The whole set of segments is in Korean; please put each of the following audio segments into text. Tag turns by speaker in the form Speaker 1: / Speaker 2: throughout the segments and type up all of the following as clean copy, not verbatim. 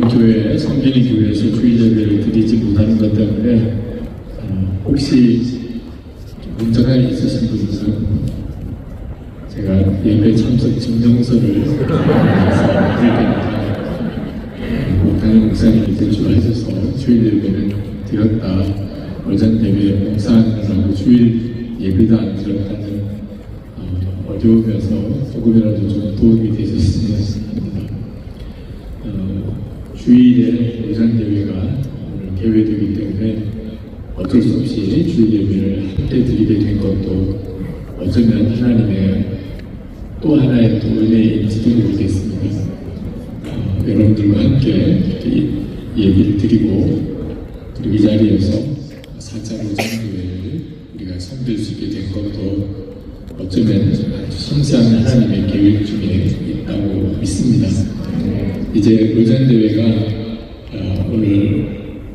Speaker 1: 교회, 성균이 교회에서 주일 예배를 드리지 못하는 것 때문에 혹시 문제가 있으신 분들은 제가 예배 참석 증명서를 드릴 테니까 담임 목사님이 대주해줘서 주일 예배는 드렸다, 오전 예배 봉사하느라고 주일 예배도 안 드렸다는 어려우면서 조금이라도 좀 도움이 되셨으면 합니다. 주일에 오전 예배가 오늘 계획되기 때문에 어쩔 수 없이 주일 예배를 함께 드리게 된 것도 어쩌면 하나님의 또 하나의 또 은혜인지도 모르겠습니다. 여러분들과 함께 예배를 드리고 그리고 이 자리에서 4차 오전교회를 우리가 섬길 수 있게 된 것도 어쩌면 아주 섬세한 하나님의 계획 중에 있다고 믿습니다. 이제 오전대회가 오늘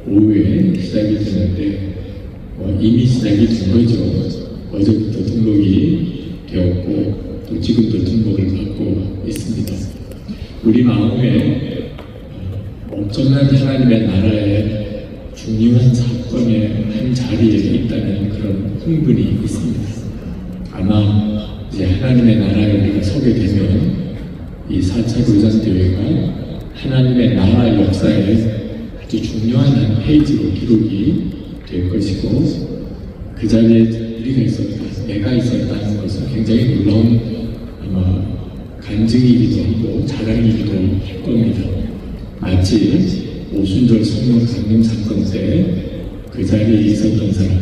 Speaker 1: 오후에 시작이 되는데 이미 시작이 된 거죠. 어제부터 등록이 되었고 또 지금도 등록을 받고 있습니다. 우리 마음에 엄청난 하나님의 나라의 중요한 사건의 한 자리에 있다는 그런 흥분이 있습니다. 아마 이제 하나님의 나라에 우리가 서게 되면 이 4차 교장대회가 하나님의 나라 역사에 아주 중요한 한 페이지로 기록이 될 것이고 그 자리에 우리가 있었다, 내가 있었다는 것은 굉장히 놀라운 아마 간증이기도 하고 자랑이기도 할 겁니다. 마치 오순절 성령 강림 사건 때 그 자리에 있었던 사람,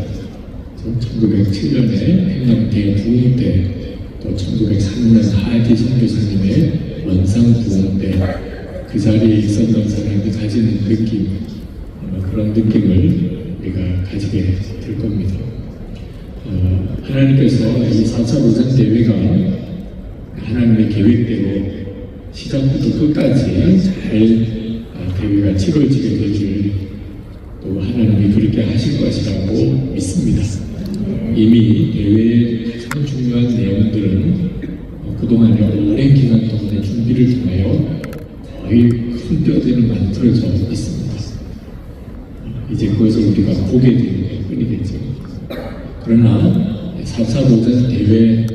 Speaker 1: 1907년에 행남대 부흥 때, 또 1903년 하디 선교사님의 원상 부흥 때 그 자리에 있었던 사람이 가지는 느낌, 그런 느낌을 우리가 가지게 될 겁니다. 하나님께서 이 4차 오전 대회가 하나님의 계획대로 시작부터 끝까지 잘 대회가 치러지게 되길 또 하나님이 그렇게 하실 것이라고 믿습니다. 이미 대회의 가장 중요한 내용들은 그동안의 오랜 기간 동안의 준비를 통하여 거의 큰 뼈대는 만들어져 있습니다. 이제 그것을 우리가 보게 되는 뿐이겠죠. 그러나 4차 오전 대회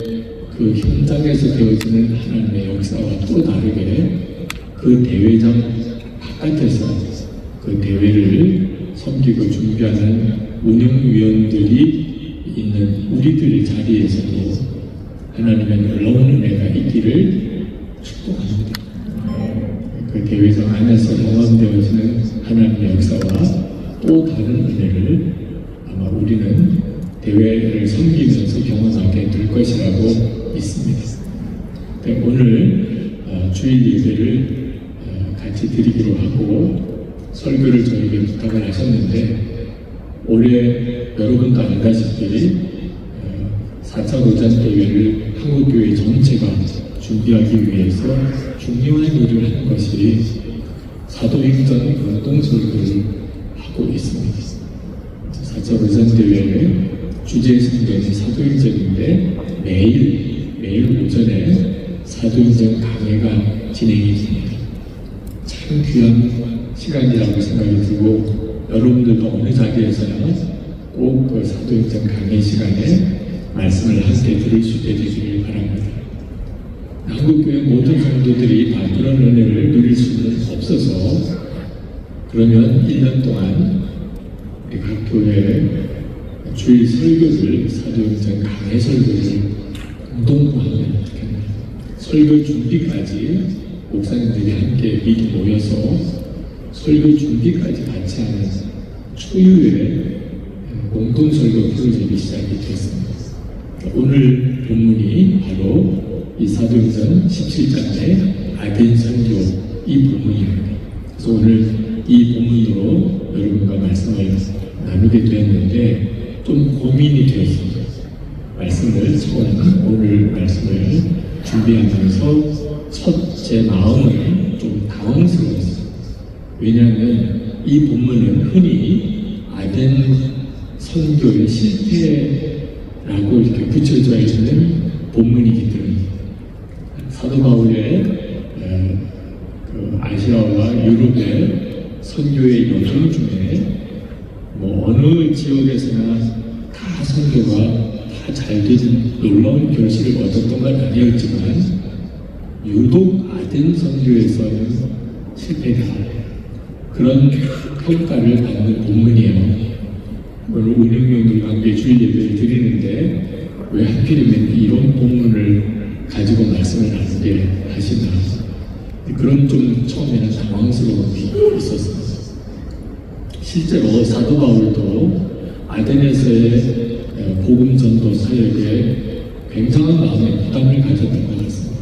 Speaker 1: 그 현장에서 되어지는 하나님의 역사와 또 다르게 그 대회장 바깥에서 그 대회를 섬기고 준비하는 운영위원들이 있는 우리들의 자리에서도 하나님의 놀라운 은혜가 있기를 축복합니다. 그 대회장 안에서 경험되어지는 하나님의 역사와 또 다른 은혜를 아마 우리는 대회를 섬기면서 경험하게 될 것이라고 믿습니다. 오늘 주일 예배를 같이 드리기로 하고 설교를 저에게 부탁을 하셨는데 올해 여러분도 알다시피 4차 오전 대회를 한국교회 전체가 준비하기 위해서 중요한 일을 하는 것이 사도행전 공동설교를 하고 있습니다. 4차 오전 대회의 주제 성경이 사도행전인데 매일 오전에 사도행전 강해가 진행이 됩니다. 참 귀한 시간이라고 생각이 들고 여러분들도 어느 자리에서나 꼭 그 사도행전 강해 시간에 말씀을 함께 들을 수 있게 되기를 바랍니다. 한국교회 모든 성도들이 다 그런 은혜를 누릴 수는 없어서 그러면 1년 동안 우리 각 교회 주일 설교를 사도행전 강해 설교를 공동구하면 설교 준비까지 목사님들이 함께 미리 모여서 설교 준비까지 같이 하는 초유의 공동설교 프로젝트가 시작이 됐습니다. 오늘 본문이 바로 이 사도행전 17장의 아덴 설교 이 본문입니다. 그래서 오늘 이 본문으로 여러분과 말씀을 나누게 되었는데 좀 고민이 되었습니다. 말씀을 오늘 말씀을 준비하면서 첫 제 마음은 좀 당황스러웠어요. 왜냐하면 이 본문은 흔히 아덴 선교의 실패라고 이렇게 붙여져 있는 본문이기 때문에 사도 바울의 그 아시아와 유럽의 선교의 여정 중에 뭐 어느 지역에서나 다 선교가 다 잘된 놀라운 결실을 얻었던 건 아니었지만 유독 아덴 선교에서는 실패다. 그런 평가를 받는 본문이에요. 오늘 운영위원들과 함께 주일 예배를 드리는데 왜 하필이면 이런 본문을 가지고 말씀을 나누게 하시나, 그런 좀 처음에는 당황스러움이 있었습니다. 실제로 사도 바울도 아덴에서의 복음 전도 사역에 굉장한 마음의 부담을 가졌던 것 같습니다.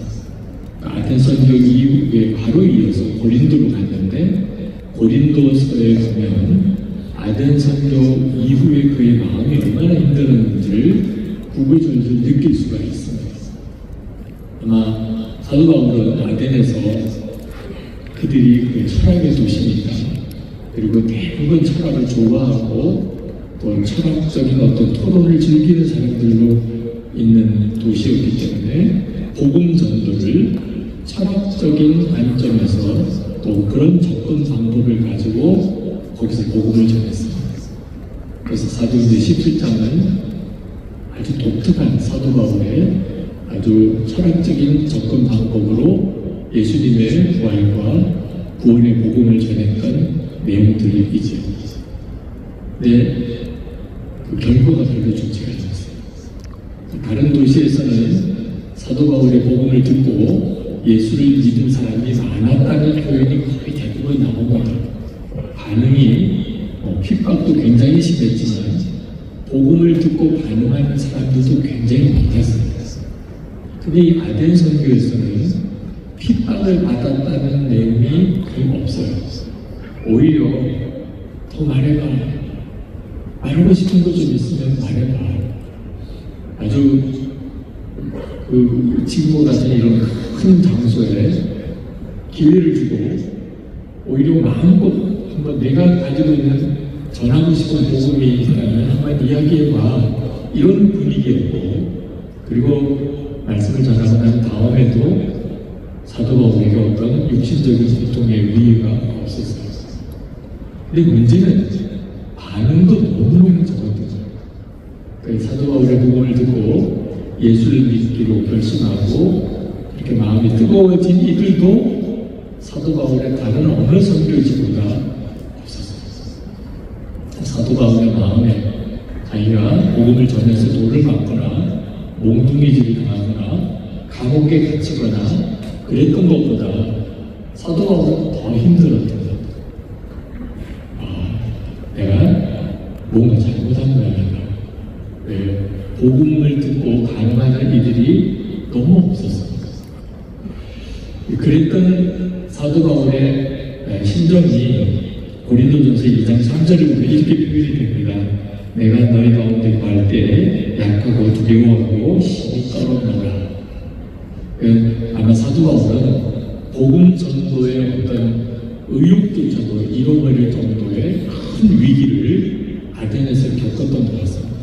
Speaker 1: 아덴 선교 이후에 바로 이어서 고린도로 갔는데, 고린도서에 보면 아덴 선교 이후에 그의 마음이 얼마나 힘들었는지를 구구절절 느낄 수가 있습니다. 아마 사도 바울은 아덴에서 그들이 그 철학의 도시니까, 그리고 대부분 철학을 좋아하고 또 철학적인 어떤 토론을 즐기는 사람들로 있는 도시였기 때문에 복음 전도를 철학적인 관점에서 또 그런 접근 방법을 가지고 거기서 복음을 전했습니다. 그래서 사도행전 17장은 아주 독특한 사도 바울의 아주 철학적인 접근 방법으로 예수님의 부활과 구원의 복음을 전했던 내용들이죠. 근데 그 결과가 별로 좋지가 않았어요. 다른 도시에서는 사도 바울의 복음을 듣고 예수를 믿은 사람이 많았다는 표현이 거의 대부분 나옵니다. 반응이 핍박도 굉장히 심했지만 복음을 듣고 반응하는 사람들도 굉장히 많았습니다. 근데 이 아덴 선교에서는 핍박을 받았다는 내용이 거의 없어요. 오히려 더 말해봐. 말하고 싶은 거 좀 있으면 말해봐. 아주 지금 같은 이런 큰 장소에 기회를 주고 오히려 마음껏 한번 내가 가지고 있는 전하고 싶은 복음이 있다면 한번 이야기해봐. 이런 분위기였고, 그리고 말씀을 전하고 난 다음에도 사도 바울에게 어떤 육신적인 고통의 위기가 없었어요. 근데 문제는 반응도 너무너무 적었거든요. 그러니까 사도 바울의 복음을 듣고 예수를 믿기로 결심하고 이렇게 마음이 뜨거워진 이들도 사도 바울의 다른 어느 선교지보다 없었어요. 사도 바울의 마음에 자기가 복음을 전해서 돌을 맞거나 몽둥이질을 당하거나 감옥에 갇히거나 그랬던 것보다 사도 바울은 더 힘들었던 것. 내가 뭔가 잘못한 거야. 왜? 복음을 듣고 반응하는 이들이 너무 없었습니다. 그랬던 사도 바울의 심정이 고린도전서 2장 3절을 보면 이렇게 표현이 됩니다. 내가 너희 가운데 구할 때 약하고 두려워하고 심히 떨었노라. 아마 사도 바울은 복음 전도의 어떤 의욕조차도 잃어버릴 정도의 큰 위기를 아덴에서 겪었던 것 같습니다.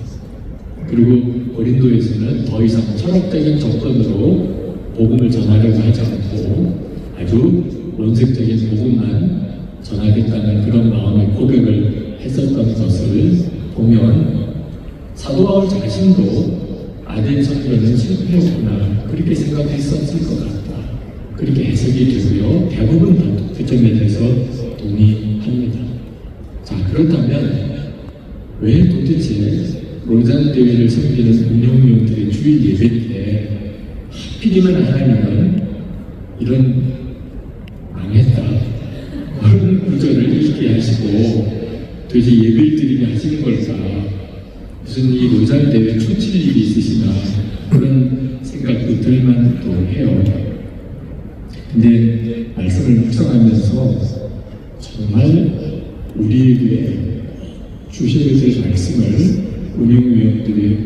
Speaker 1: 그리고 고린도에서는 더 이상 철학적인 접근으로 복음을 전하려고 하지 않고 아주 원색적인 복음만 전하겠다는 그런 마음의 고백을 했었던 것을 보면 사도 바울 자신도 아덴 선교는 실패였구나 그렇게 생각했었을 것 같다. 그렇게 해석이 되고요. 대부분 다 그 점에 대해서 동의합니다. 자, 그렇다면 왜 도대체 로잔 대회를 섬기는 운영위원들의 주일 예배 때 하필이면 하나님은 이런 망했다 그런 구절을 읽게 하시고 도대체 예배를 드리게 하시는 걸까? 무슨 이 로잔 대회 초칠 일이 있으시나 그런 생각도 들만도 해요. 근데 말씀을 묵상하면서 정말 우리에게 주셔야 될 말씀을 운영위원들이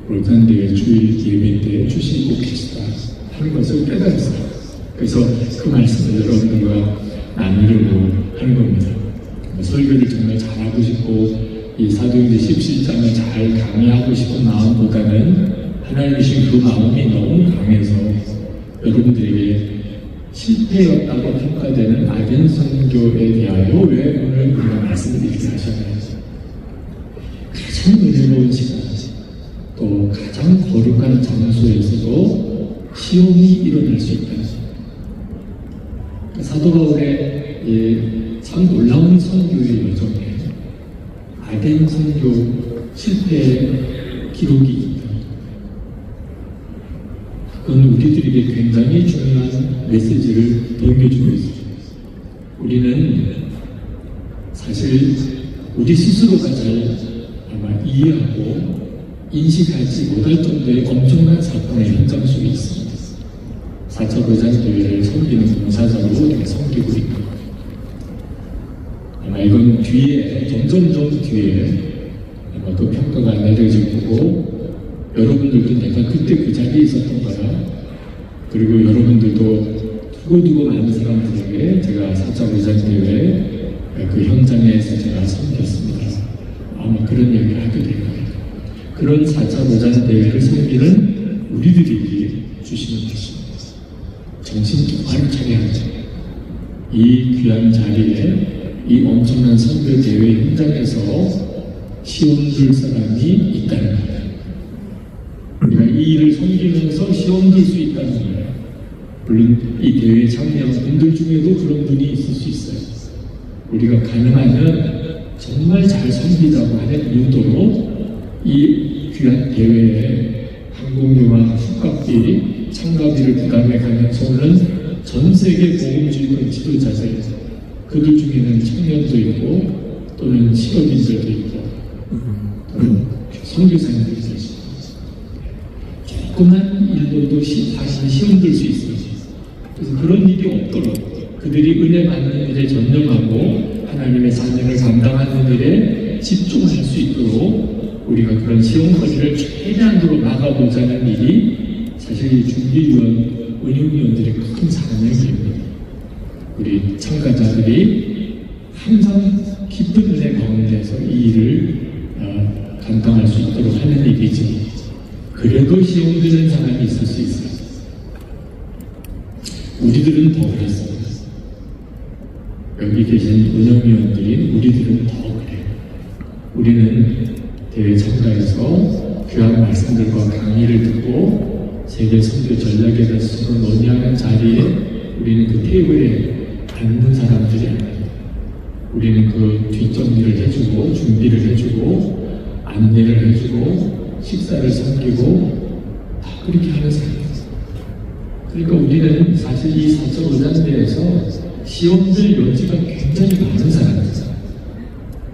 Speaker 1: 로잔대회 주일 예배 때 주시고 계시다 하는 것을 깨달았어요. 그래서 그 말씀을 여러분들과 나누려고 하는 겁니다. 설교를 정말 잘하고 싶고 이 사도행전 17장을 잘 강의하고 싶은 마음보다는 하나님 주신 그 마음이 너무 강해서 여러분들에게 실패였다고 평가되는 아덴 선교에 대하여 왜 오늘 우리가 말씀을 이렇게 하셨나요? 가장 은혜로운 시간, 또 가장 거룩한 장소에서도 시험이 일어날 수 있다. 사도 바울의 참 놀라운 선교의 여정에 아덴 선교 실패의 기록이 있다. 그건 우리들에게 굉장히 중요한 메시지를 넘겨주고 있습니다. 우리는 사실 우리 스스로가 잘 아마 이해하고 인식하지 못할 정도의 엄청난 사건의 현장 속에 있습니다. 4차 고장교회를 섬기는 봉사자로 우리가 섬기고 있는 것. 아마 이건 뒤에, 점점 뒤에 아마 또 평가가 내려질 거고, 여러분들도 내가 그때 그 자리에 있었던 거야. 그리고 여러분들도 두고두고 많은 사람들에게 제가 4차 고장교회 그 현장에서 제가 섬겼습니다. 아마 그런 얘기를 하게 될 거예요. 그런 4차 고장대회를 섬기는 우리들이 주시는 것입니다. 정신 똑바로 차려야 하죠. 이 귀한 자리에 이 엄청난 선교대회 현장에서 시험 들 사람이 있다는 거예요. 우리가 이 일을 섬기면서 시험 들 수 있다는 거예요. 물론 이 대회에 참여한 분들 중에도 그런 분이 있을 수 있어요. 우리가 가능하면 정말 잘 섬기자고 하는 용도로 이 귀한 대회에 항공료와 숙박비, 참가비를 부담해 가면서는 전 세계 복음주의 지도자들, 그들 중에는 청년도 있고 또는 실업인들도 있고 또는 선교사님들도 있습니다. 조그만 일들도 사실 시험 들 수 있어요. 그래서 그런 일이 없도록 그들이 은혜 받는 일에 전념하고 하나님의 자녀를 감당하는 일에 집중할 수 있도록 우리가 그런 시험거리를 최대한으로 막아보자는 일이 사실 준비위원, 운영위원들의 큰 사명입니다. 우리 참가자들이 항상 깊은 은혜 가운데서 이 일을 감당할 수 있도록 하는 일이지, 그래도 시험 드는 사람이 있을 수 있어요. 우리들은 더 그랬어요. 여기 계신 운영위원들인 우리들은 더 그래요. 우리는 대회 참가해서 귀한 말씀들과 강의를 듣고 세계 선교 전략에 대해서 논의하는 자리에 우리는 그 테이블에 앉는 사람들이 아니에요. 우리는 그 뒷정리를 해주고 준비를 해주고 안내를 해주고 식사를 섬기고 다 그렇게 하는 사람이에요. 그러니까 우리는 사실 이 4차 고장대에서 시험들 여지가 굉장히 많은 사람입니다.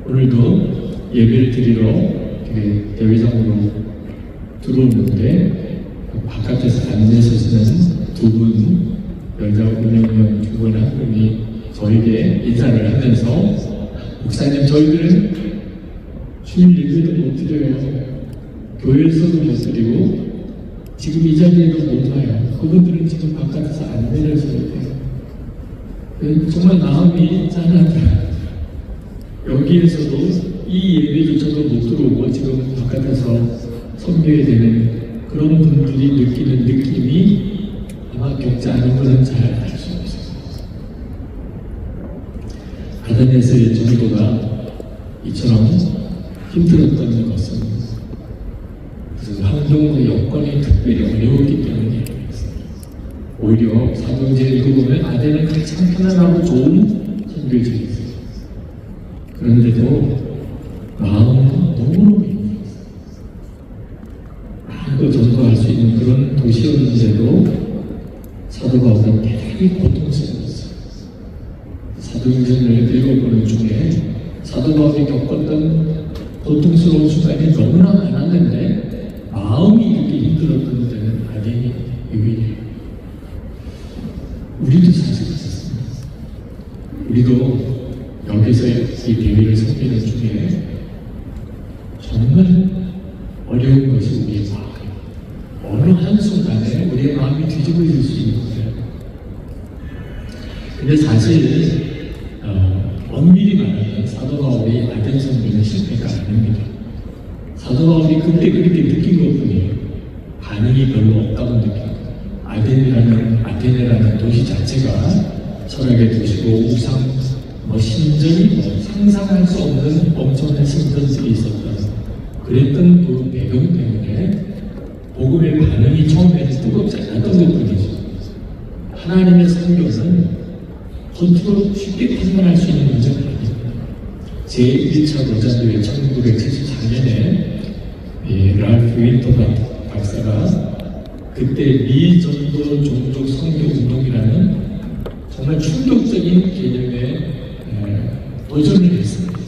Speaker 1: 오늘도 예배를 드리러 대회장으로 들어오는데 바깥에서 안내서시는 두 분, 여자 운영위원 두 분 한 분이 저에게 인사를 하면서 목사님, 저희들은 주님 예배도 못 드려요. 교회에서도 못 드리고 지금 이 자리에도 못 와요. 그분들은 지금 바깥에서 안내를 해줘야 돼요. 정말 마음이 짠하다. 여기에서도 이 예배조차도 못 들어오고 지금 바깥에서 섬겨야 되는 그런 분들이 느끼는 느낌이 아마 겪지 않은 분은 잘 알 수 없어요. 아덴에서의 전도가 이처럼 힘들었던 것은 그 환경과 여건이 특별히 어려웠기 때문에 오히려 사도행전을 읽어보면 아덴은 가장 편안하고 좋은 선교지였어요. 그런데도 마음은 너무너무 힘들었어요. 마음껏 전도할 수 있는 그런 도시였는데도 사도 바울은 대단히 고통스러웠어요. 사도행전을 읽어보는 중에 사도 바울이 겪었던 고통스러운 순간이 너무나 많았는데 마음이 이렇게 힘들었던 데는 아덴이 유일해요. 우리도 사실 그렇습니다. 우리도 여기서 이 대회를 섬기는 중에 정말 어려운 것이 우리의 마음이에요. 어느 한순간에 우리의 마음이 뒤집어질 수 있는 거예요. 근데 사실 엄밀히 말하면 사도 바울이 아덴 선교는 실패가 아닙니다. 사도 바울이 그때 그렇게 느낀 것뿐이에요. 반응이 별로 없다고 느끼고 아테네라는 도시 자체 자체가 철학의 도시고 우상, 신전이 상상할 수 없는 엄청난 신전들이 있었던 그랬던 그 배경 때문에 복음의 반응이 처음에는 뜨겁지 않았던 것뿐이죠. 하나님의 선교는 겉으로 쉽게 판단할 수 있는 문제가 아닙니다. 제1차 로잔대회 1974년에 랄프 윈터 박사가 그때 미전도 종족 선교 운동이라는 정말 충격적인 개념에 도전을 했습니다.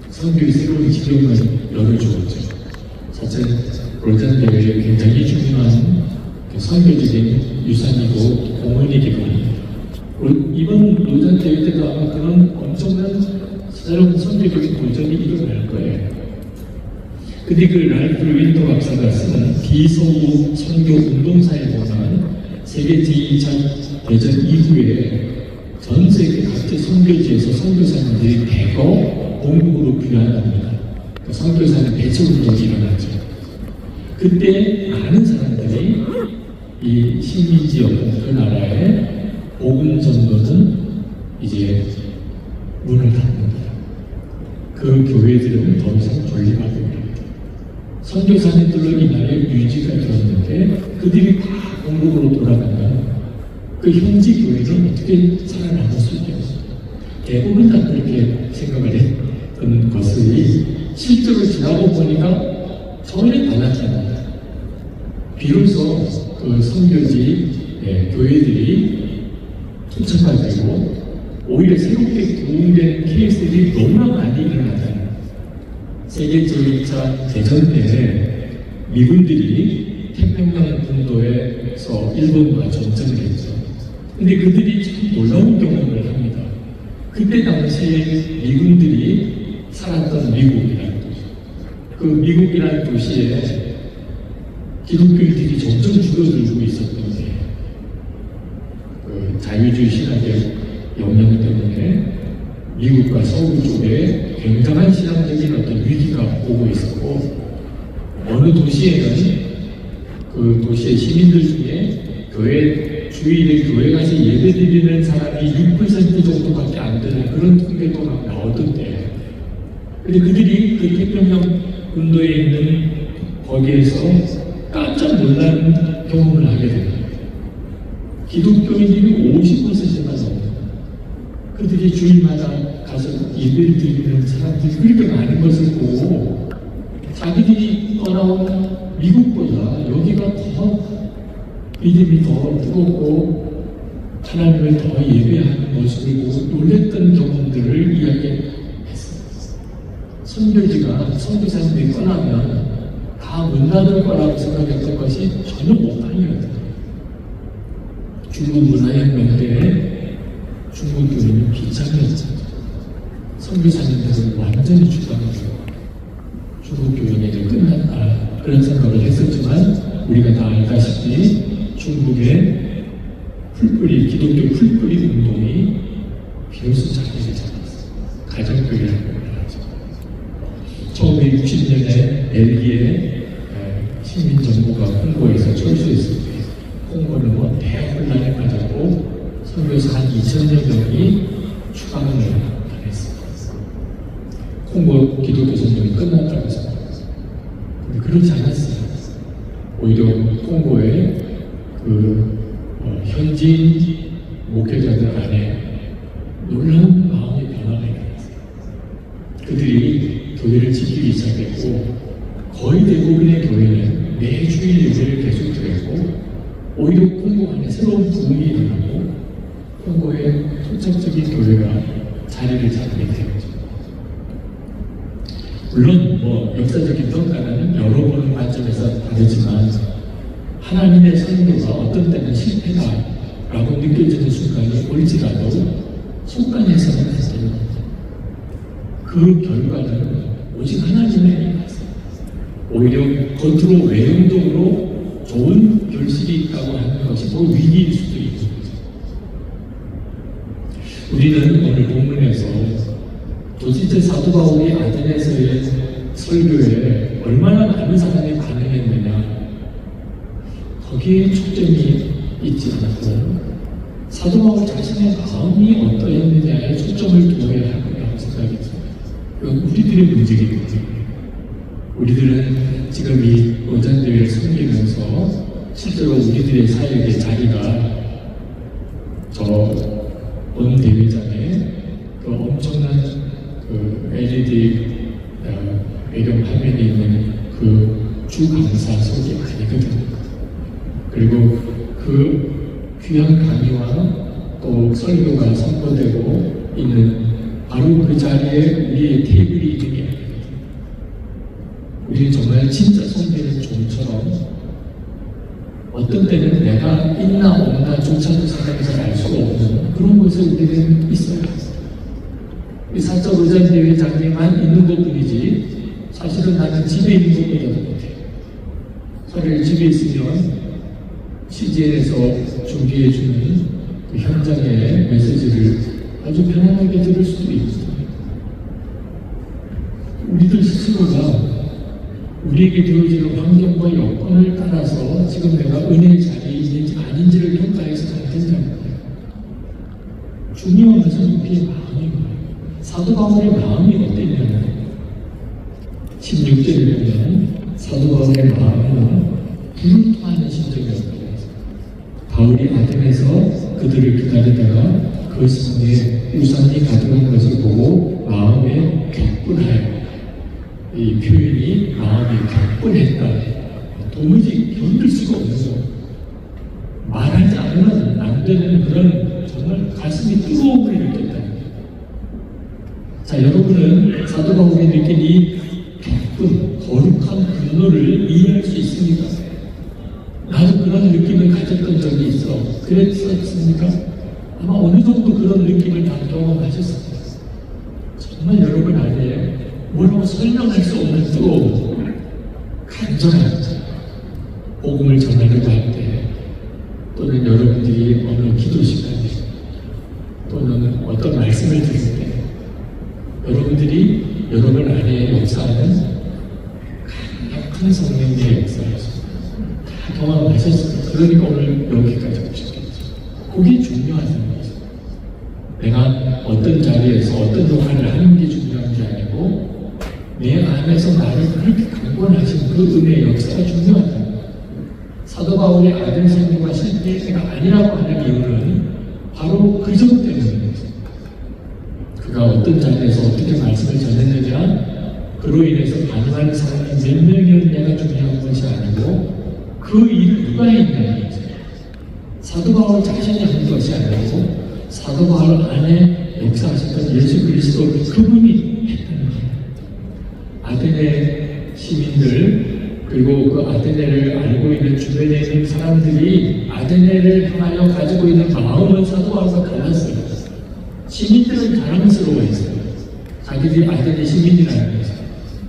Speaker 1: 선교의 새로운 지경을 열어주었죠. 사실 로잔대회에 굉장히 중요한 선교적인 유산이고 공헌이 되거든요. 이번 로잔대회 때도 아마 그런 엄청난 새로운 선교적인 도전이 일어날 거예요. 근데 그 랄프 윈터 박사가 쓴 비서구 선교 운동사에 보면 세계 제2차 대전 이후에 전 세계 각지 선교지에서 선교사님들이 대거 공국으로 귀환합니다. 그 선교사는 배치 운동이 일어나죠. 그때 많은 사람들이 이 식민지역 그 나라의 복음 전도는 이제 문을 닫습니다. 그 교회들은 더 이상 존립하고 있습니다. 선교사님들로 인하여 유지가 되었는데 그들이 다 공국으로 돌아가면 그 현지 교회는 어떻게 살아남을 수 있겠어요? 대부분 다 그렇게 생각을 했던 것이 실제로 지나고 보니까 전혀 달랐잖아요. 비로소 그 선교지 교회들이 투척하고 오히려 새롭게 구성된 케이스들이 너무나 많이 일어나잖아요. 세계 제1차 대전 때 미군들이 태평양 군도에서 일본과 전쟁을 했죠. 근데 그들이 참 놀라운 경험을 합니다. 그때 당시에 미군들이 살았던 미국이라는 도시, 그 미국이라는 도시에 기독교인들이 점점 줄어들고 있었는데 그 자유주의 신학의 영향 때문에 미국과 서울 쪽에 굉장한 신앙적인 어떤 위기가 오고 있었고 어느 도시에는 그 도시의 시민들 중에 주일에 교회 가서 예배 드리는 사람이 6% 정도밖에 안 되는 그런 통계도 막 나오던데 근데 그들이 그 태평양 군도에 있는 거기에서 깜짝 놀란 경험을 하게 됩니다. 기독교인들이 50%가 넘어요. 그들이 주일마다 가서 예배를 드리는 사람들이 그렇게 많은 것을 보고 자기들이 떠나온 미국보다 여기가 더 믿음이 더 뜨겁고 하나님을 더 예배하는 모습을 보고 놀랬던 경험들을 이야기했습니다. 선교지가 선교사님들이 떠나면 다 문 닫을 거라고 생각했던 것이 전혀 오판이었어요. 중국 문화혁명 때 중국 교회는 비참했죠. 선교사님들은 완전히 죽어가지고 중국 교회는 이제 끝났다 그런 생각을 했었지만 우리가 다 알다시피 중국의 풀뿌리 기독교 풀뿌리 운동이 비로소 자리를 잡았어요. 가정교회라고 말하죠. 1960년에 벨기에 식민정부가 홍고에서 철수했을 때 홍고는 대혼란에 빠졌고 선교사 한 2,000여 명이 추방을 당했습니다. 홍고 기독교 선동이 끝났다고 생각했어요. 근데 그렇지 않았어요. 오히려 홍고의 현지인 목회자들 안에 놀라운 마음의 변화가 일어났어요. 그들이 교회를 지키기 시작했고 거의 대부분의 교회는 매주일 예배를 계속 드렸고 오히려 홍고 안에 새로운 부흥이 일어나고 홍고의 토착적인 교회가 자리를 잡게 되었죠. 물론 역사적인 평가는 여러 번 관점에서 다르지만 하나님의 선교가 어떤 때는 실패다라고 느껴지는 순간이 올지라도 속간에서는 안 됩니다. 그 결과는 오직 하나님의 일이었어요. 오히려 겉으로 외형적으로 좋은 결실이 있다고 하는 것이 더 위기일 수도 있는 거죠. 우리는 오늘 본문에서 도대체 사도 바울이 아테네에서의 설교에 얼마나 많은 사람이 반응했느냐 거기에 초점이 있지 않고 사도 바울 자신의 마음이 어떠했느냐에 초점을 두어야 할 거라고 생각이 듭니다. 이건 우리들의 문제이기 때문에 우리들은 지금 이 원장대회를 섬기면서 실제로 우리들의 사역의 자리가 저 원 대회장에 그 엄청난 그 LED 배경 화면에 있는 그 주 강사석이 아니거든. 그리고 그 귀한 강의와 또 설교가 선포되고 있는 바로 그 자리에 우리의 테이블이 있는 게 아니거든. 우리는 정말 진짜 섬기는 종처럼 어떤 때는 내가 있나 없나조차도 생각해서 알 수가 없는 그런 곳에 우리는 있어요. 이 사적 의장대회장에만 있는 것 뿐이지 사실은 나는 집에 있는 것보다도 못해. 차라리 집에 있으면 CGN에서 준비해주는 그 현장의 메시지를 아주 편안하게 들을 수도 있습니다. 우리들 스스로가 우리에게 주어지는 환경과 여건을 따라서 지금 내가 은혜의 자리에 있는지 아닌지를 평가해서 안 된다는 거예요. 중요한 것은 우리의 마음인 거예요. 사도 바울의 마음이 어땠냐면 16절에 보면 사도 바울의 마음은 불을 토하는 심정이었다고 해서 바울이 아덴에서 그들을 기다리다가 그 성에 우상이 가득한 것을 보고 마음에 격분하여 이 표현이 마음이 격분했다. 도무지 견딜 수가 없어서 말하지 않으면 안 되는 그런 정말 가슴이 뜨거움을 느꼈다. 자, 여러분은 사도 바울이 느낀 이 격분, 거룩한 분노를 이해할 수 있습니까? 나도 그런 느낌을 가졌던 적이 있어. 그랬었습니까? 아마 어느 정도 그런 느낌을 다 경험하셨을 거예요. 정말 여러분 안에 뭐라고 설명할 수 없는 뜨거움, 간절한 복음을 전하려고 할 때, 또는 여러분들이 어느 기도 시간에, 또는 어떤 말씀을 들을 때, 여러분들이 여러분 안에 역사하는 강력한 성령의 역사를 다 경험하셨습니다. 그러니까 오늘 여기까지 오셨겠죠. 그게 중요하다는 거죠. 내가 어떤 자리에서 어떤 역할을 하는 게 중요한 게 아니고 내 안에서 나를 그렇게 강권하신 그 은혜의 역사가 중요하다. 사도 바울의 아들 생명과 실패가 아니라고 하는 이유는 바로 그 점 때문입니다. 그가 어떤 자리에서 어떻게 말씀을 전했느냐, 그로 인해서 반응하는 사람이 몇 명이었냐가 중요한 것이 아니고 그 일을 누가 했냐는 거죠. 사도 바울 자신이 한 것이 아니고 사도 바울 안에 역사하셨던 예수 그리스도 그분이 했다는 거예요. 아테네 시민들 그리고 그 아테네를 알고 있는 주변에 있는 사람들이 아테네를 향하여 가지고 있는 마음은 사도 바울과 달랐어요. 시민들은 자랑스러워했어요. 자기들이 아테네 시민이라는 것을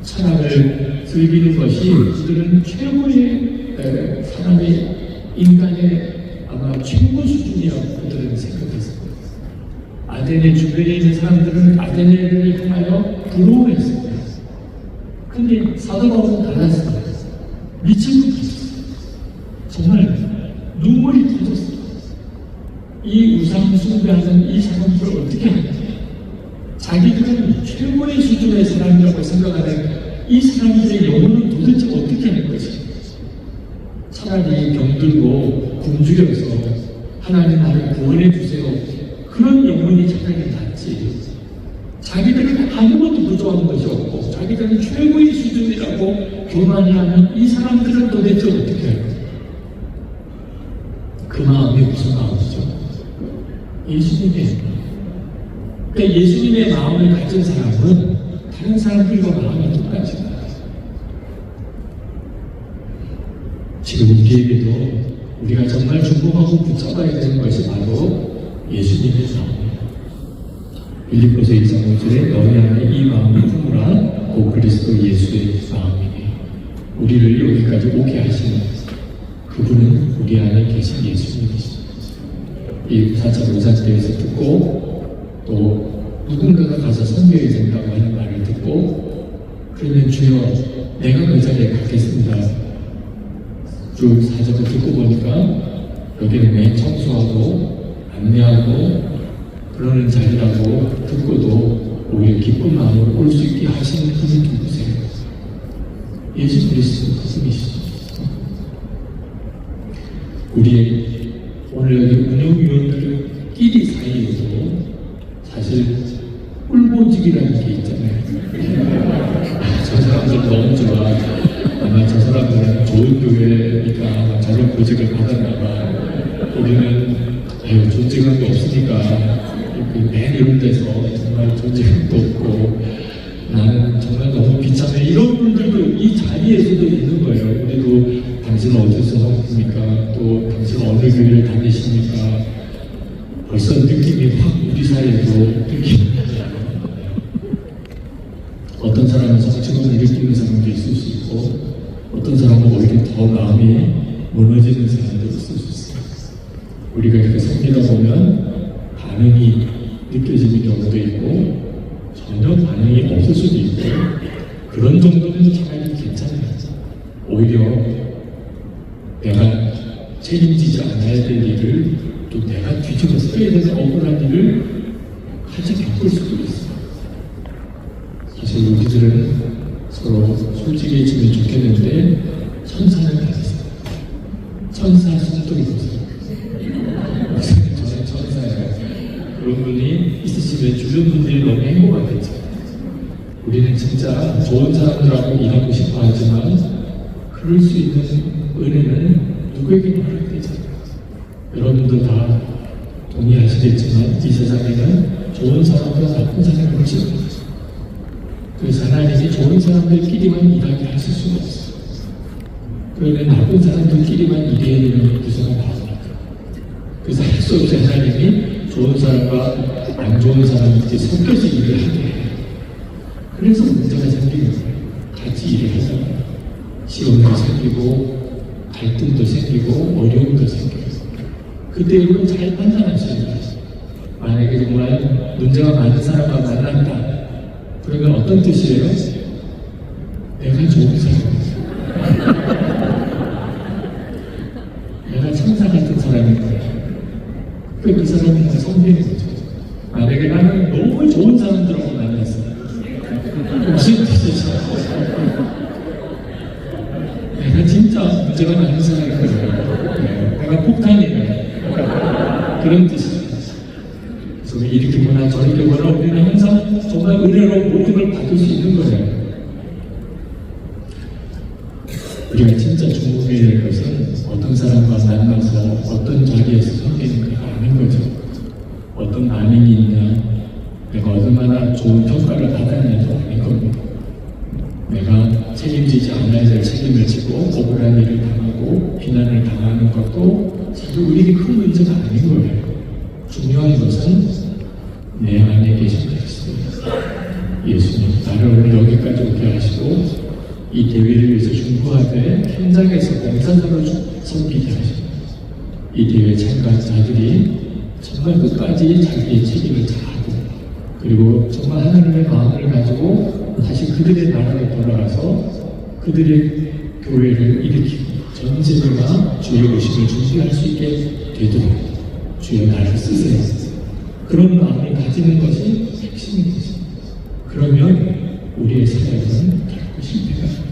Speaker 1: 철학을 즐기는 것이 그들은 최고의 사람의 인간의 아마 최고 수준이라고 그들은 생각했어요. 아테네 주변에 있는 사람들은 아테네를 향하여 부러워했어요. 근데 사도 바울은 달랐어요. 미친 것 같았어요. 정말 눈물이 터졌어요. 이 우상 숭배하는 이 사람들을 어떻게 하냐. 자기들은 최고의 수준의 사람이라고 생각하는 이 사람들의 영혼은 도대체 어떻게 하는 것이. 차라리 병들고 굶주려서 하나님 나를 구원해 주세요. 그런 영혼이 차라리 낫지. 자기들은 아무것도 부족한 것이 없고 자기들은 최고의 수준이라고 교만이 하는 이 사람들은 도대체 어떻게 할까? 그 마음이 무슨 마음이죠? 예수님의 그러니까 예수님의 마음을 가진 사람은 다른 사람들과 마음이 똑같이 나아요. 지금 우리에게도 우리가 정말 중복하고 붙잡아야 되는 것이 바로 예수님의 마음입니다. 빌립보서 1장 5절에 너희 안에 이 마음을 품으라 곧 그리스도 예수의 마음이니 우리를 여기까지 오게 하시는 그분은 우리 안에 계신 예수님이십니다. 이 4차 의사대에서 듣고 또 누군가가 가서 선교해야 된다고 하는 말을 듣고 그러면 주여 내가 그 자리에 가겠습니다. 쭉 사적을 듣고 보니까 여기는 매일 청소하고 안내하고 그러는 자리라고 듣고도 오히려 기쁜 마음으로 올 수 있게 하시는 분이 누구세요? 예수 그리스도 그분이시죠. 우리 오늘 여기 운영위원들끼리 사이에도 사실 꿀보직이라는 게 있잖아요. 저 사람들 너무 좋아. 아마 저 사람들은 좋은 교회니까 아마 저런 보직을 받았나봐. 우리는 존재감이 없으니까 맨 이런 데서 정말 존재감도 없고 나는 정말 너무 비참해. 이런 분들도 이 자리에서도 있는 거예요. 우리도 당신은 어디서 왔습니까? 또 당신은 어느 교회를 다니십니까? 벌써 느낌이 확 우리 사이에도 느낌이 어떤 사람은 성취감을 느끼는 사람도 있을 수 있고 어떤 사람은 오히려 더 마음이 무너지는 사람도 있을 수 있어요. 우리가 이렇게 섬기다 보면 반응이 느껴지는 경우도 있고 전혀 반응이 없을 수도 있고 그런 정도는 차라리 괜찮아요. 오히려 내가 책임지지 않아야 될 일을 또 내가 뒤집어 써야 되는 억울한 일을 같이 겪을 수도 있어요. 사실 우리들은 서로 솔직해지면 좋겠는데 천사는 다르세요. 천사 손톱이 보세요. 저는 천사예요. 그런 분이 있으시면 주변 분들이 너무 행복하겠죠. 우리는 진짜 좋은 사람들하고 일하고 싶어 하지만 그럴 수 있는 은혜는 누구에게나 허락되잖아요. 여러분도 다 동의하시겠지만 이 세상에는 좋은 사람과 나쁜 사람이 없죠. 그래서 하나님이 좋은 사람들끼리만 일하게 하실 수가 없어요. 그러면 나쁜 사람들끼리만 일해야 되는 구조가 나옵니다. 그래서 할 수 없이 하나님이 좋은 사람과 안 좋은 사람들이 섞여서 일을 하게 해요. 그래서 문제가 생기는 거예요. 같이 일을 하다가 시험도 생기고 갈등도 생기고 어려움도 생겨요. 그때 이걸 잘 판단하셔야 돼요. 만약에 정말 문제가 많은 사람과 만난다. 그러면 어떤 뜻이에요? 내가 좋은 사람이에요. 내가 천사 같은 사람인 거예요. 그 사람이 다 성비는 거죠. 만약에 나는 너무 좋은 사람들하고 만났어. 무슨 뜻이죠? 내가 진짜 문제가 많은 사람인 거예요. 내가 폭탄이에요. 그런 뜻이죠. 그래서 이렇게 보나 저렇게 보나 우리는 항상 정말 은혜로 모든 걸 받을 수 있는 거예요. 우리가 진짜 중국해야 될 것은 어떤 사람과 만나서 어떤 자리에서 섬기는가 아는 거죠. 어떤 반응이 있냐, 내가 얼마나 좋은 평가를 받았냐도 아는 겁니다. 내가 책임지지 않아야 될 책임을 지고 억울한 일을 당하고 비난을 당하는 것도 사실 우리에게 큰 문제가 아닌 거예요. 중요한 것은 내 안에 계신 그리스도 예수님, 나를 오늘 여기까지 오게 하시고 이 대회를 위해서 중부하되 현장에서 봉사자로 섬기게 하시고 이 대회 참가자들이 정말 끝까지 자기의 책임을 다하고 그리고 정말 하나님의 마음을 가지고 다시 그들의 나라로 돌아가서 그들의 교회를 일으키고 전 세계가 주의 오심을 준비할 수 있게 되도록 주여 나를 쓰세요. 그런 마음을 가지는 것이 핵심입니다. 그러면 우리의 사역은 결코 실패가 됩니다.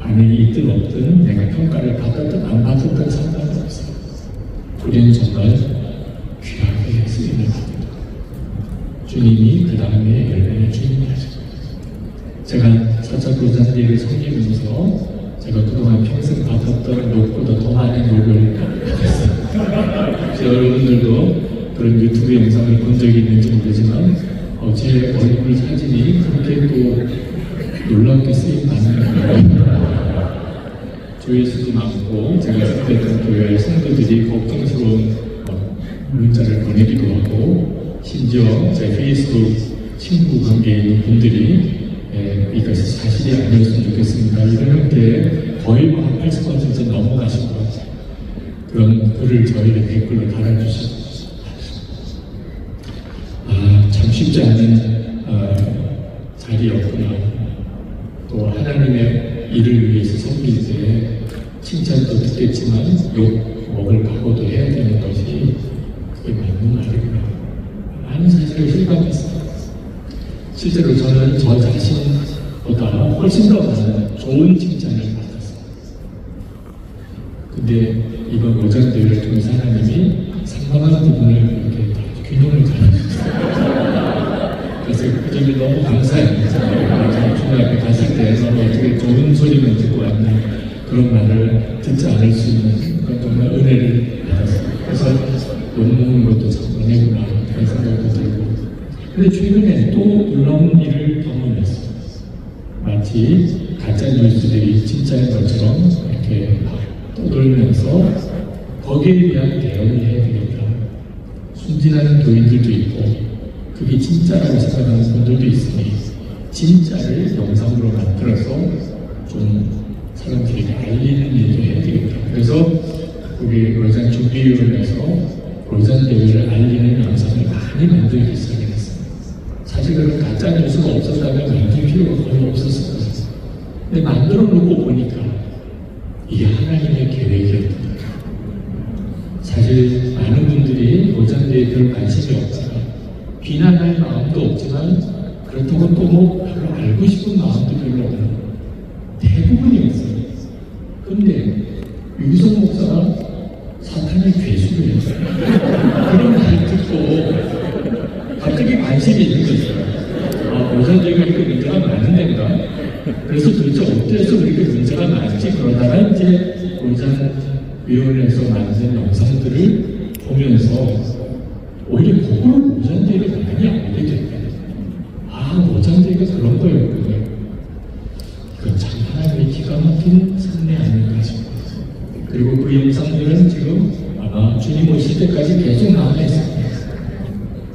Speaker 1: 반응이 있든 없든 내가 평가를 받았든 안 받았든 상관없어요. 우리는 정말 귀하게 쓰임을 받습니다. 주님이 그 다음에 열매를 주님이 하실 거예요. 제가 사차교장님을 섬기면서 제가 그동안 평생 받았던 녹보다 더 많은 녹을 받았어요. 여러분들도 그런 유튜브 영상을 본 적이 있는지 모르지만 제 얼굴 사진이 그렇게 또 놀랍게 쓰임 받는 거예요. 조회수도 많고 제가 생각했던 교회 성도들이 걱정스러운 문자를 보내기도 하고 심지어 제 페이스북 친구 관계에 있는 분들이 이것이 사실이 아니었으면 좋겠습니다. 이런 형태의 거의 한 80% 넘어가신 것 같아요. 그런 글을 저희에게 댓글로 달아주시고 참 쉽지 않은 자리였구나. 또 하나님의 일을 위해서 섬길 때 칭찬도 듣겠지만 욕 먹을 각오도 해야 되는 것이 그게 맞는 말이구나. 많은 사실을 실감했어요. 실제로 저는 저 자신보다 훨씬 더 많은 좋은 칭찬을 받았어요. 근데 이번 오전 대회를 통해서 하나님이 상당한 부분을 이렇게 다 균형을 잡아주셨어요. 그래서 그 점이 너무 감사해요. 중학교 갔을 때 너무 어떻게 좋은 소리만 듣고 왔나 그런 말을 듣지 않을 수 있는 그런 정말 은혜를 받았어요. 그래서 욕먹는 것도 참 은혜구나 그런 생각도 들고. 근데 최근에 또 놀라운 일을 경험했어요. 마치 가짜 뉴스들이 진짜인 것처럼 이렇게 떠돌면서 거기에 대한 대응을 해야 되겠다. 순진하는 교인들도 있고 그게 진짜라고 생각하는 분들도 있으니 진짜를 영상으로 만들어서 좀 사람들에게 알리는 일도 해야 되겠다. 그래서 우리 로잔 준비위원회에서 로잔 대회를 알리는 영상을 많이 만들기 시작했어요. 사실 그런 가짜 뉴스가 없었다면 만들 필요가 거의 없었을 거예요. 근데 만들어 놓고 보니까 이게 하나님의 계획이었다. 사실 많은 분들이 로잔 대회에 별 관심이 없지만 비난할 마음도 없지만 그렇다고 또 뭐 별로 알고 싶은 마음도 별로 없는 대부분이 없어요. 근데 유기성 목사가 사탄의 괴수를 했어요. 그런 말 듣고 갑자기 관심이 있는 거죠. 아, 로잔대회가 이렇게 문제가 많은 데인가? 그래서 도대체 어때서 그렇게 문제가 많지? 그러다가 이제 로잔위원회에서 만든 영상들을 보면서 오히려 그걸 로잔대회가 많이 알게 됐어요. 아, 로잔대회가 그런 거였군요. 이건 참 하나님의 기가 막힌 섭리 아닌가 싶어요. 그리고 그 영상들은 지금 아마 주님 오실 때까지 계속 남아있습니다.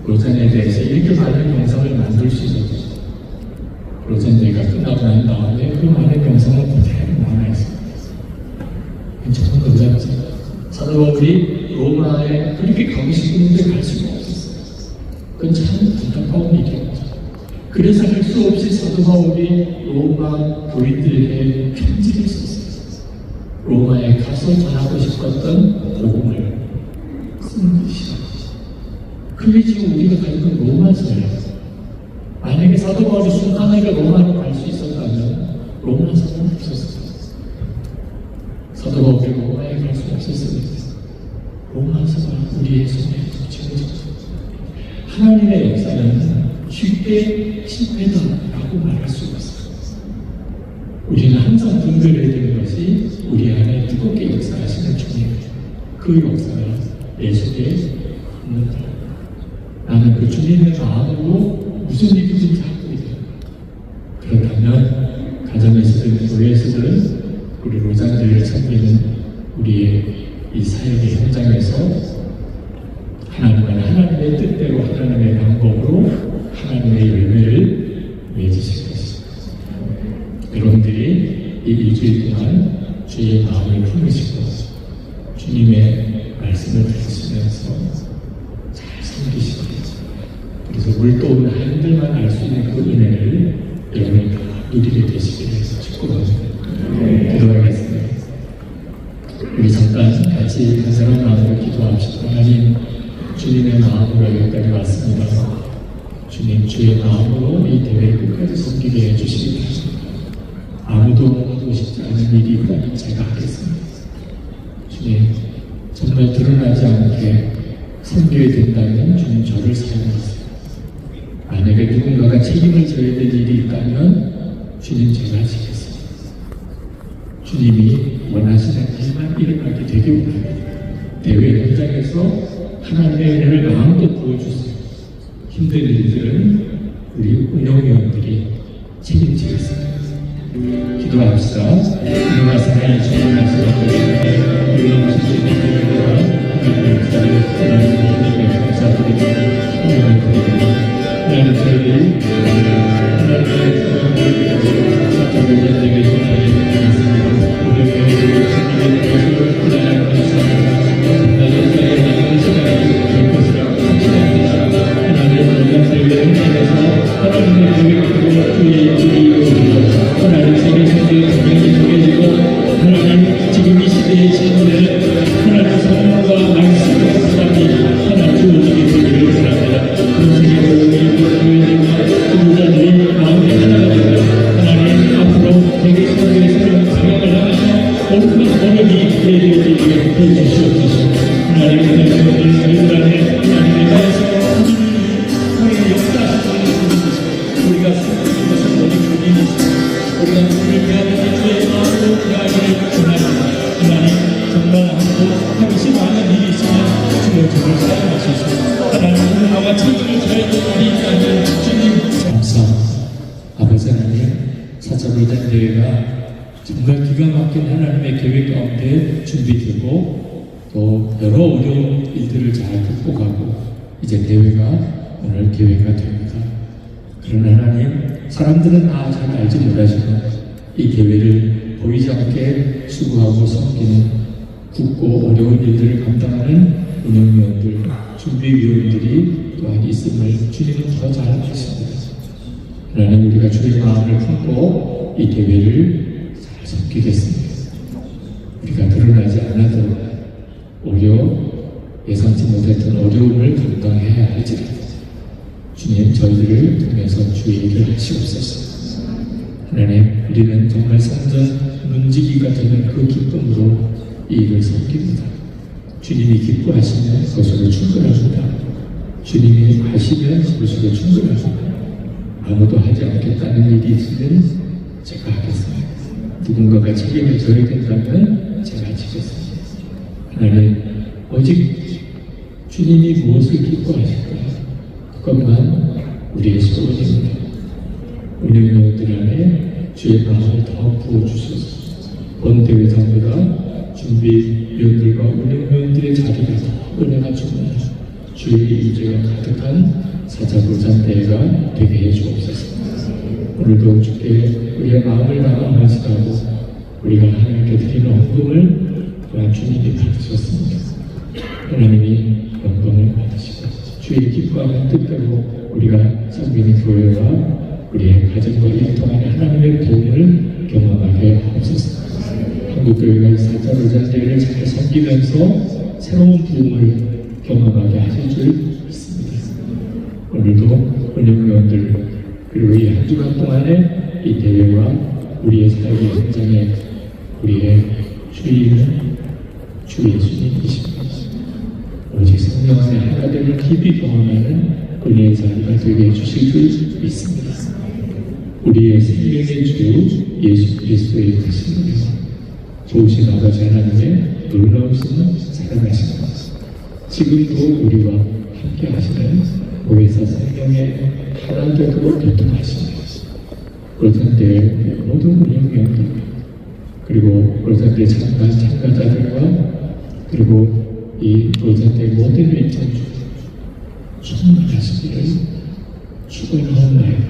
Speaker 1: 로잔에 대해서 이렇게 많은 영상을 만들 수 있었죠. 로잔대회가 끝나고 난 다음에 그 많은 영상을 그대로 남아있습니다. 정말 놀랍죠. 사도 바울이 로마에 그렇게 가고 싶은데 갈 수가 없었어요. 그건 참 안타까운 일이었죠. 그래서 할 수 없이 사도 바울이 로마 교인들에게 편지를 썼어요. 로마에 가서 전하고 싶었던 복음을 쓴 것이죠. 그게 지금 우리가 가지고 있는 로마서예요. 만약에 사도 바울이 순간하게 로마로 갈 수 있었다면 로마서는 없었어요. 사도 바울이 로마에 갈 수 없었어요. 로마서가 우리의 손에 쥐어졌어요. 하나님의 역사는 쉽게 실패다라고 말할 수 없어요. 우리는 항상 분별해야 되는 것이 우리 안에 뜨겁게 역사하시는 주님이에요. 그 역사가 내 속에 있는다. 나는 그 주님의 마음으로 무슨 일이든지 하고 있다. 그렇다면 가정에서든 교회에서든 우리 로잔들을 섬기는 우리의 이 사역의 현장에서 하나님의 뜻대로 하나님의 방법으로 하나님의 열매를 맺으실 것입니다. 여러분들이 이 일주일 동안 주의 마음을 품으시고 주님의 말씀을 들으시면서 잘 섬기시고 그래서 물도는 하나님들만 알 수 있는 그 은혜를 여러분이 다 누리게 되시기를 축복합니다. 기도하겠습니다. 우리 잠깐 같이 한 사람 마음으로 기도합시다. 하나님, 주님의 마음으로 여기까지 왔습니다. 주님, 주의 마음으로 이 대회를 끝까지 섬기게 해주시기 바랍니다. 아무도 하고 싶지 않은 일이 있다면 제가 하겠습니다. 주님, 정말 드러나지 않게 섬겨야 된다면 주님 저를 사용하세요. 만약에 누군가가 책임을 져야 될 일이 있다면 주님 제가 하시겠습니다. 주님이 원하시는 일만 일어나게 되기 원합니다. 대회 현장에서 하나님의 은혜를 마음껏 부어주세요. 힘든 일들은 우리 운영위원들이 책임지겠습니다. 기도합시다. 하나님의 사랑이 주님 말씀을 드리며 놀라우신 주님과 하나님의 역사를 하나님께 감사드립니다. 하나님을 드립니다. 하나님 저희들이 하나님의 사랑을 사랑을 전쟁에 전하게 되었습니다. 우리 교회를 주님의 것을 기다려 주시옵소서. 나의 사랑을 나누는 시간이 될 것이라 확신합니다. 하나님의 놀랍게 4차로전 대회가 정말 기가 막힌 하나님의 계획 가운데 준비되고 또 여러 어려운 일들을 잘 극복하고 이제 대회가 오늘 기회가 됩니다. 그런 하나님, 사람들은 잘 알지 못하지만 이 계획을 보이지 않게 수고하고 섬기는 굳고 어려운 일들을 감당하는 운영위원들, 준비위원들이 또한 있음을 주님은 더 잘 아십니다. 하나님, 우리가 주의 마음을 품고 이 대회를 잘 섬기겠습니다. 우리가 드러나지 않아도 오히려 예상치 못했던 어려움을 감당해야 할지라도 주님, 저희들을 통해서 주의 일을 하시옵소서. 하나님, 우리는 정말 성전 문지기가 되는 그 기쁨으로 이 일을 섬깁니다. 주님이 기뻐하시면 그것으로 충분합니다. 주님이 하시면 그것으로 충분합니다. 아무도 하지 않겠다는 일이 있으면 제가 하겠습니다. 누군가가 책임을 져야 된다면 제가 지겠습니다. 하나님, 오직 주님이 무엇을 기뻐하실까? 그것만 우리의 소원입니다. 운영위원들 안에 주의 마음을 더 부어주셔서 본대회장보다 준비위원들과 운영위원들의 자리가 더 은혜가 충만하고 주의 임재가 가득한 4차 도전대회가 되게 해주옵소서. 오늘도 주께 우리의 마음을 나눠하시라고 우리가 하나님께 드리는 헌금을 또한 주님이 받으셨습니다. 하나님이 영광을 받으시고 주의 기뻐하는 뜻대로 우리가 섬기는 교회와 우리의 가정과 일통하는 하나님의 도움을 경험하게 하옵소서. 한국교회가 4차 도전대회를 잘 섬기면서 새로운 부흥을 경험하게 하실 줄 믿습니다. 오늘도 운영위원들 그리고 이 한 주간 동안에 이 대회와 우리의 사역의 현장에 우리의 주인은 주 예수님이십니다. 오직 성령 안에 하나 되는 깊이 경험하는 은혜의 자리가 되게 해주실 줄 믿습니다. 우리의 생명의 주 예수 그리스도의 크신 은혜와 좋으신 아버지 하나님의 놀라우신 사랑하신 것, 지금도 우리와 함께 하시는 보혜사 성령의 하나 되도록 교통하시는 골든대회 모든 운영위원들 그리고 골든대회 참가자들과 그리고 이 골든대회 모든 일정주 충만하시기를 축원하옵나이다.